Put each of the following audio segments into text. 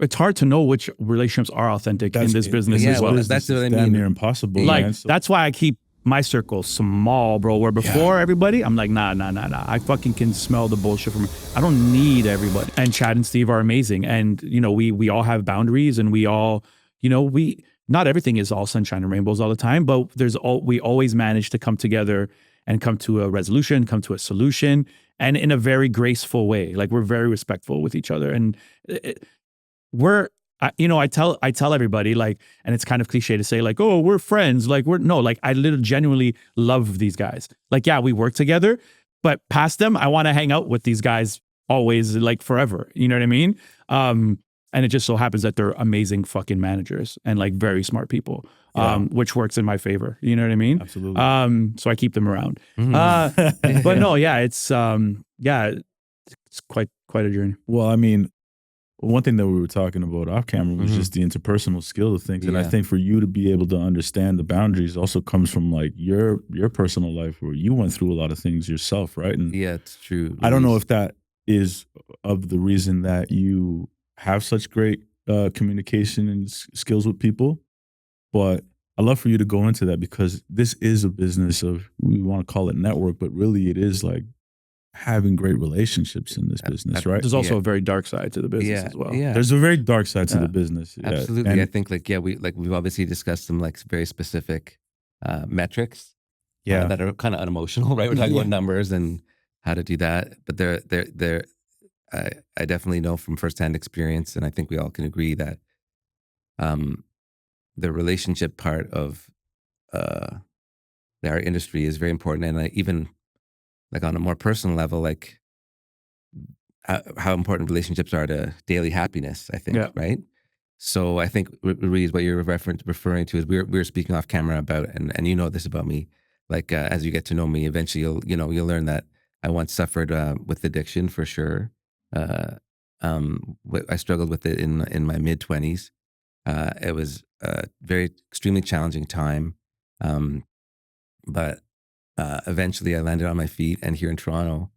it's hard to know which relationships are authentic in this business as well. That's what I mean. Damn near impossible. Like, man. So, that's why I keep my circle small, bro. Where before everybody, I'm like, nah. I fucking can smell the bullshit from. I don't need everybody. And Chad and Steve are amazing. And we all have boundaries, and we all, we not everything is all sunshine and rainbows all the time, but we always manage to come together and come to a resolution, come to a solution, and in a very graceful way. Like, we're very respectful with each other, and I tell everybody, like, and it's kind of cliche to say, like, oh, we're friends. Like, I literally genuinely love these guys. Like, yeah, we work together, but past them, I want to hang out with these guys always, like, forever. You know what I mean? And it just so happens that they're amazing fucking managers and, like, very smart people, which works in my favor. You know what I mean? Absolutely. So I keep them around. Mm-hmm. But no, yeah, it's quite a journey. Well, I mean, one thing that we were talking about off camera was just the interpersonal skill of things. And I think for you to be able to understand the boundaries also comes from, like, your personal life, where you went through a lot of things yourself, right? And yeah, it's true. I don't know if that is of the reason that you have such great communication and skills with people, but I'd love for you to go into that, because this is a business of, we want to call it network, but really it is like having great relationships in this business, right? There's also a very dark side to the business as well. Yeah, there's a very dark side to the business. Absolutely. And I think we've obviously discussed some, like, very specific metrics that are kind of unemotional, right? We're talking about numbers and how to do that, but I definitely know from firsthand experience, and I think we all can agree that the relationship part of our industry is very important. And even, like, on a more personal level, like, how important relationships are to daily happiness, I think, right? So I think, Ruiz, what you're referring to is we were speaking off camera about, and you know this about me, like, as you get to know me, eventually you'll learn that I once suffered with addiction, for sure. I struggled with it in my mid-20s. It was a very extremely challenging time, but eventually I landed on my feet, and here in Toronto,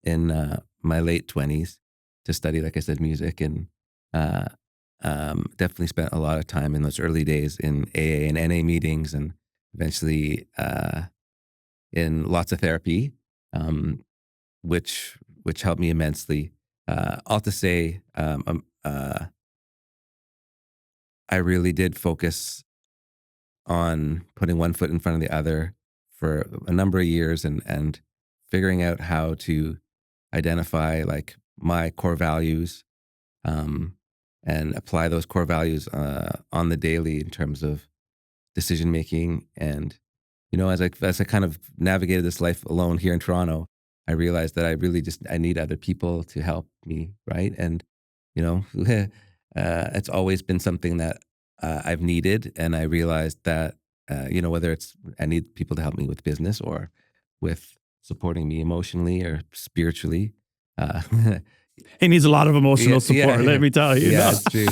in my late 20s, to study, like I said, music, and definitely spent a lot of time in those early days in AA and NA meetings, and eventually in lots of therapy, which helped me immensely. All to say, I really did focus on putting one foot in front of the other for a number of years, and figuring out how to identify, like, my core values, and apply those core values on the daily in terms of decision making. And as I kind of navigated this life alone here in Toronto, I realized that I need other people to help me, right? And it's always been something that I've needed, and I realized that whether it's I need people to help me with business or with supporting me emotionally or spiritually. He needs a lot of emotional support, let me tell you. Yeah, it's true.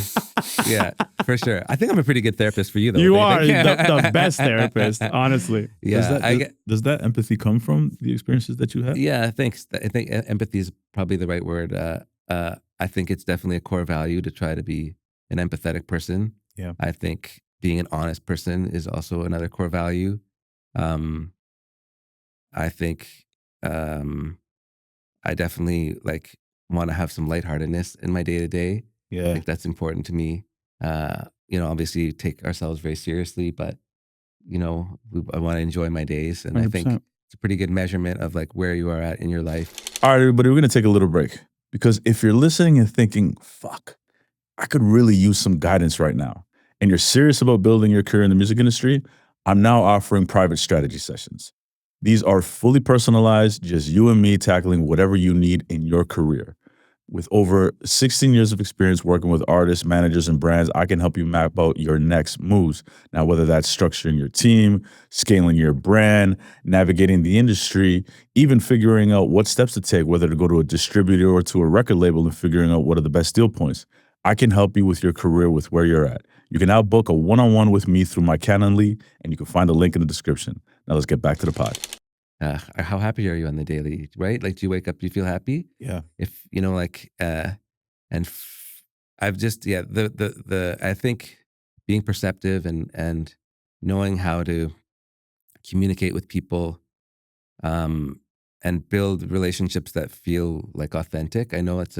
Yeah, for sure. I think I'm a pretty good therapist for you, though. You are the best therapist, honestly. Yeah. Does that empathy come from the experiences that you had? Yeah, I think empathy is probably the right word. I think it's definitely a core value to try to be an empathetic person. Yeah. I think being an honest person is also another core value. I think I definitely, like, want to have some lightheartedness in my day to day. Yeah. I think that's important to me. Obviously take ourselves very seriously, but I want to enjoy my days, and 100%. I think it's a pretty good measurement of, like, where you are at in your life. All right, everybody, we're going to take a little break, because if you're listening and thinking, fuck, I could really use some guidance right now, and you're serious about building your career in the music industry, I'm now offering private strategy sessions. These are fully personalized, just you and me tackling whatever you need in your career. With over 16 years of experience working with artists, managers, and brands, I can help you map out your next moves. Now, whether that's structuring your team, scaling your brand, navigating the industry, even figuring out what steps to take, whether to go to a distributor or to a record label, and figuring out what are the best deal points, I can help you with your career with where you're at. You can now book a one-on-one with me through my Calendly, and you can find a link in the description. Now let's get back to the pod. How happy are you on the daily, right? Like, do you wake up, do you feel happy? Yeah. If, I've just the I think being perceptive and knowing how to communicate with people, and build relationships that feel like authentic. I know it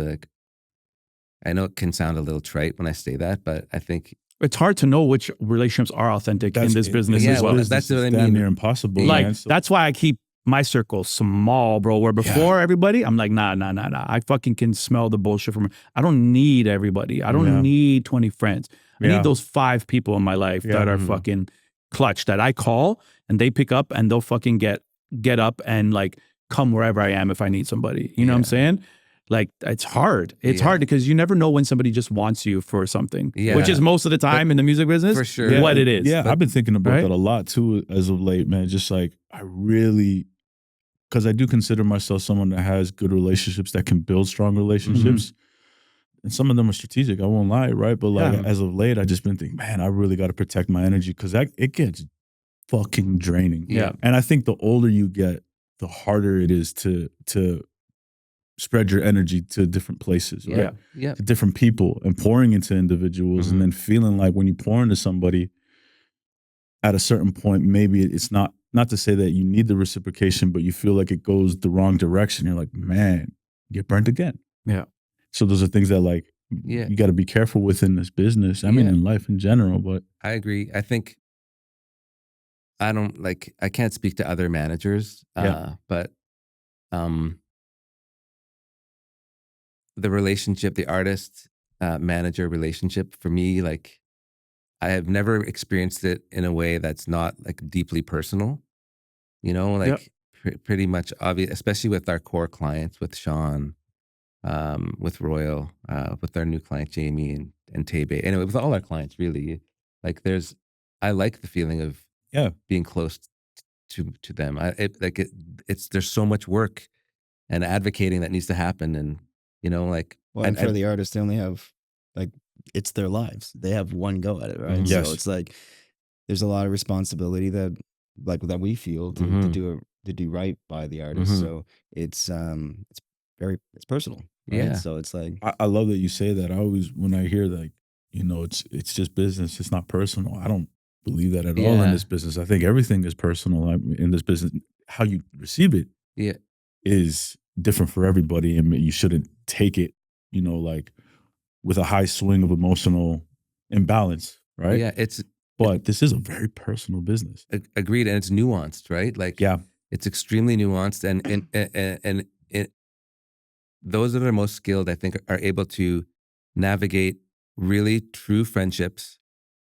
can sound a little trite when I say that, but I think It's hard to know which relationships are authentic in this business yeah, as well. well, that's what I damn mean. near impossible. Like, man. So- that's why I keep my circle small, bro. Where before everybody, I'm like, nah. I fucking can smell the bullshit from. I don't need everybody. I don't need 20 friends. I need those 5 people in my life that are fucking clutch, that I call and they pick up and they'll fucking get up and like come wherever I am if I need somebody. You know what I'm saying? Like, it's hard. It's hard because you never know when somebody just wants you for something, which is most of the time in the music business for sure. what it is. Yeah, But I've been thinking about that a lot too as of late, man. Just like because I do consider myself someone that has good relationships, that can build strong relationships. And some of them are strategic, I won't lie, right? But like as of late, I just been thinking, man, I really got to protect my energy because it gets fucking draining. Yeah. And I think the older you get, the harder it is to spread your energy to different places, right? Yeah. To different people and pouring into individuals and then feeling like when you pour into somebody at a certain point, maybe it's not to say that you need the reciprocation, but you feel like it goes the wrong direction. You're like, man, get burnt again. Yeah. So those are things that like you got to be careful with in this business. I mean, in life in general, but I agree. I think I can't speak to other managers, but the relationship, the artist manager relationship for me, like I have never experienced it in a way that's not like deeply personal, you know, like pretty much obvious, especially with our core clients, with Shawn, with Royal, with our new client, Jamie and Tebe. Anyway, with all our clients, really, like I like the feeling of being close to them. There's so much work and advocating that needs to happen. And, you know, like, and for the artists, they only have like, it's their lives. They have one go at it, right? Yes. So it's like, there's a lot of responsibility that we feel to do right by the artist. So it's personal. Right? Yeah. So it's like, I love that you say that. I always, when I hear like, you know, it's just business, it's not personal. I don't believe that at all in this business. I think everything is personal in this business. How you receive it is different for everybody, and you shouldn't take it, you know, like with a high swing of emotional imbalance, right? Yeah, but this is a very personal business. Agreed, and it's nuanced, right? Like, it's extremely nuanced, and those that are most skilled, I think, are able to navigate really true friendships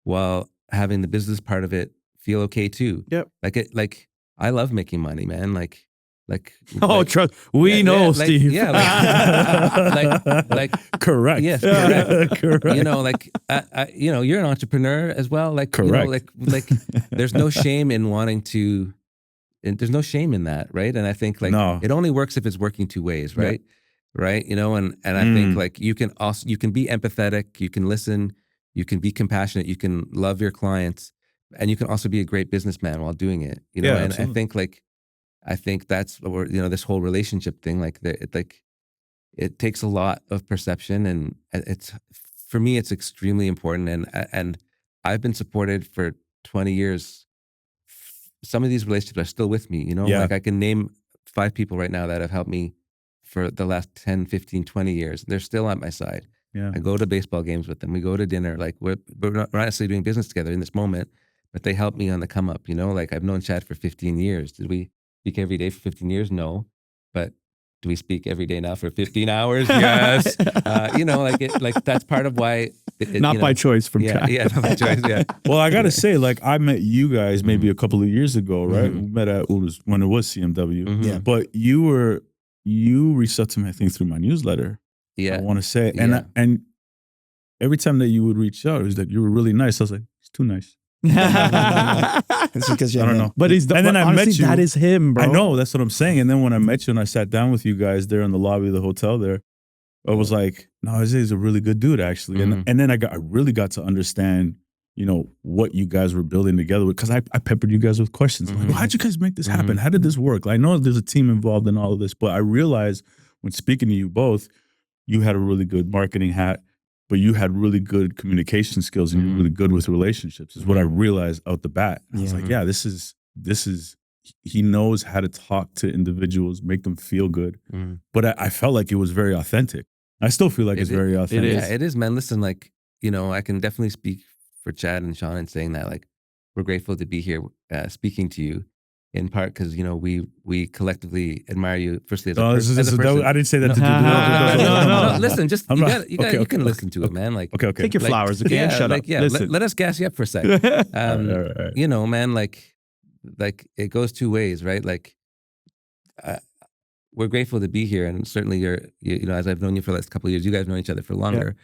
while having the business part of it feel okay too. Yep. Like I love making money, man. Like trust we know, Steve. Correct. Yes, correct. Correct. You know, like you know, you're an entrepreneur as well. Like, correct. You know, like there's no shame in wanting to. And there's no shame in that, right? And I think like it only works if it's working two ways, right? Right? You know, and I think like you can be empathetic, you can listen, you can be compassionate, you can love your clients, and you can also be a great businessman while doing it. You know, and absolutely. I think that's where, you know, this whole relationship thing, like it takes a lot of perception, and for me it's extremely important. And I've been supported for 20 years. Some of these relationships are still with me, you know, like I can name 5 people right now that have helped me for the last 10, 15, 20 years. They're still at my side. Yeah. I go to baseball games with them. We go to dinner. Like we're not necessarily doing business together in this moment, but they help me on the come up, you know, like I've known Chad for 15 years. Did we speak every day for 15 years? No. But do we speak every day now for 15 hours? Yes. You know, like that's part of why. Not by choice from Chad. Yeah, not by choice. Yeah. Well, I gotta say, like I met you guys maybe a couple of years ago, right? We met at when it was CMW. Yeah. But you reached out to me, I think, through my newsletter. Yeah. I want to say, and every time that you would reach out, it was like you were really nice. I was like, he's too nice. It's because I don't know. But then I met you. That is him, bro. I know, that's what I'm saying. And then when I met you and I sat down with you guys there in the lobby of the hotel there, I was like, no, Isaiah's a really good dude, actually. And then I really got to understand, you know, what you guys were building together with, because I peppered you guys with questions. Like, well, how'd you guys make this happen? How did this work? I know there's a team involved in all of this, but I realized when speaking to you both, you had a really good marketing hat, but you had really good communication skills and you're really good with relationships is what I realized out the bat. I was like, yeah, this is, he knows how to talk to individuals, make them feel good. But I felt like it was very authentic. I still feel like it's very authentic. Yeah, it is, man. Listen, like, you know, I can definitely speak for Chad and Shawn in saying that, like, we're grateful to be here speaking to you, in part because, you know, we collectively admire you, firstly, as a person. I didn't say that to do No, listen, just, you can listen to it, man. Like, okay. Take your flowers, okay? Yeah, Shut like, up. yeah, let us gas you up for a sec. Right. You know, man, like it goes two ways, right? Like, we're grateful to be here, and certainly you know, as I've known you for the last couple of years, you guys know each other for longer,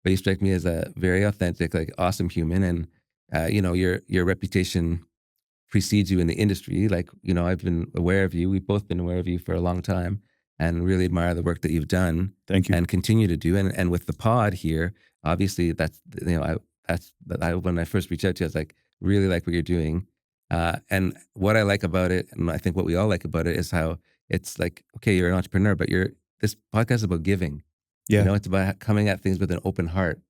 but you strike me as a very authentic, like, awesome human, and you know, your reputation precedes you in the industry. Like, you know, I've been aware of you. We've both been aware of you for a long time, and really admire the work that you've done. Thank you. And continue to do. And with the pod here, obviously, that's, you know, when I first reached out to you, I was like, really like what you're doing. And what I like about it, and I think what we all like about it, is how it's like, okay, you're an entrepreneur, but this podcast is about giving. Yeah. You know, it's about coming at things with an open heart,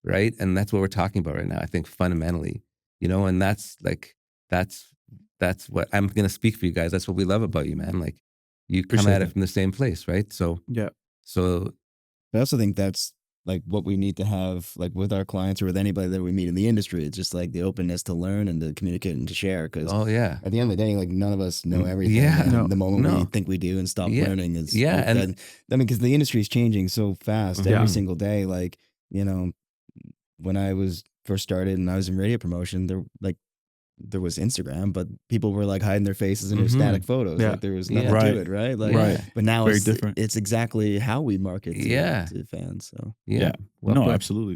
right? And that's what we're talking about right now, I think, fundamentally, you know, and that's what I'm going to speak for you guys. That's what we love about you, man. Like, you come at it from the same place, right? So, so I also think that's like what we need to have, like, with our clients or with anybody that we meet in the industry. It's just like the openness to learn and to communicate and to share. Because at the end of the day, like, none of us know everything. Yeah, and the moment we think we do and stop learning is and I mean, because the industry is changing so fast every single day. Like, you know, when I was first started and I was in radio promotion, there was Instagram, but people were like hiding their faces in their static photos. Like, there was nothing to it, right? Like, but now Very different. It's exactly how we market to fans. So Well no, put. absolutely.